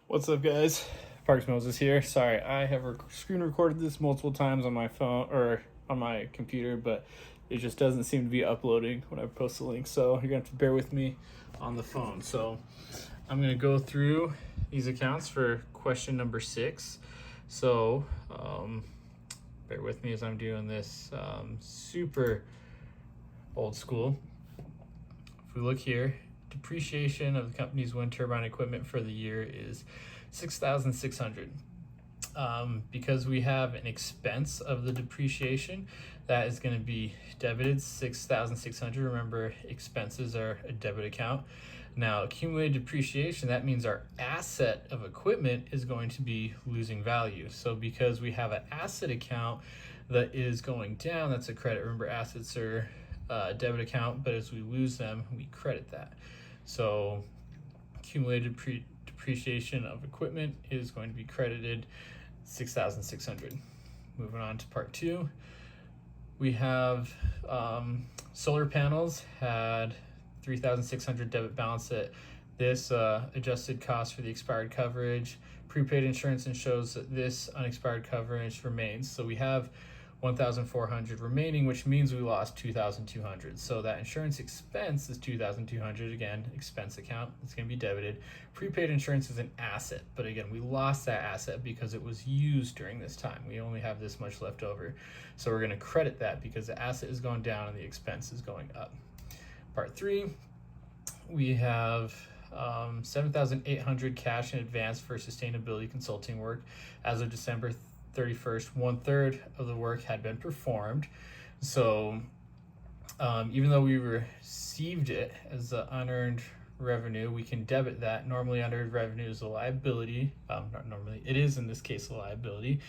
What's up, guys? Parks Moses here. Sorry, I have screen recorded this multiple times on my phone or on my computer, but it just doesn't seem to be uploading when I post the link. So you're gonna have to bear with me on the phone. So I'm gonna go through these accounts for question number 6. So bear with me as I'm doing this super old school. If we look here, depreciation of the company's wind turbine equipment for the year is $6,600. Because we have an expense of the depreciation, that is going to be debited $6,600. Remember, expenses are a debit account. Now, accumulated depreciation, that means our asset of equipment is going to be losing value. So because we have an asset account that is going down, that's a credit. Remember, assets are a debit account, but as we lose them, we credit that. So accumulated depreciation of equipment is going to be credited $6,600. Moving on to part 2, we have solar panels had $3,600 debit balance at this adjusted cost for the expired coverage. Prepaid insurance and shows that this unexpired coverage remains. So we have $1,400 remaining, which means we lost $2,200. So that insurance expense is $2,200. Again, expense account, it's going to be debited. Prepaid insurance is an asset, but again, we lost that asset because it was used during this time. We only have this much left over. So we're going to credit that because the asset is going down and the expense is going up. Part 3, we have $7,800 cash in advance for sustainability consulting work. As of December 31st, 1/3 of the work had been performed. So even though we received it as the unearned revenue, we can debit that. Normally unearned revenue is a liability. Not normally, it is in this case a liability,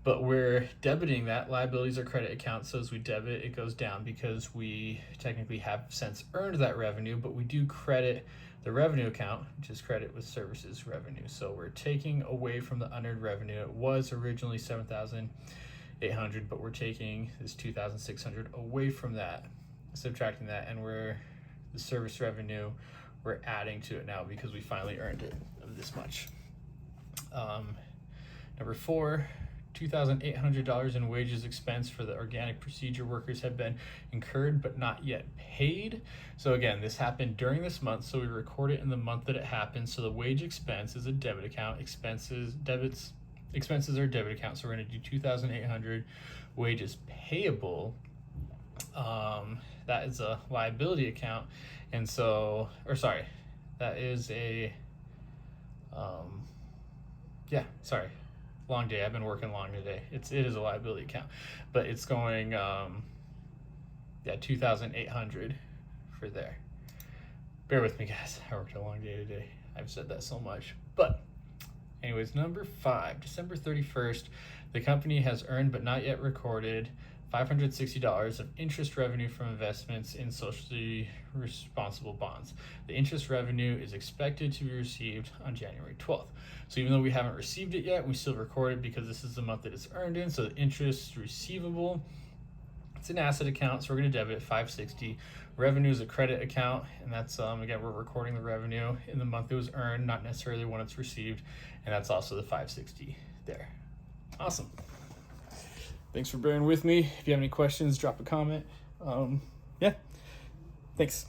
but we're debiting that. Liabilities are credit accounts, so as we debit, it goes down because we technically have since earned that revenue, but we do credit the revenue account, which is credit with services revenue. So we're taking away from the unearned revenue. It was originally $7,800, but we're taking this $2,600 away from that, subtracting that, and the service revenue, we're adding to it now because we finally earned it of this much. Number 4, $2,800 in wages expense for the organic procedure workers have been incurred but not yet paid. So again, this happened during this month, so we record it in the month that it happened. So the wage expense is a debit account. Expenses are debit accounts. So we're going to do 2,800 wages payable. That is a liability account, and so, or sorry, that is a long day. I've been working long today. It is a liability account, but it's going 2,800 for there. Bear with me, guys. I worked a long day today. I've said that so much, but anyways, number 5, December 31st, the company has earned but not yet recorded $560 of interest revenue from investments in socially responsible bonds. The interest revenue is expected to be received on January 12th. So even though we haven't received it yet, we still record it because this is the month that it's earned in. So the interest receivable, it's an asset account, so we're going to debit $560. Revenue is a credit account, and that's again, we're recording the revenue in the month it was earned, not necessarily when it's received, and that's also the $560 there. Awesome. Thanks for bearing with me. If you have any questions, drop a comment. Yeah, thanks.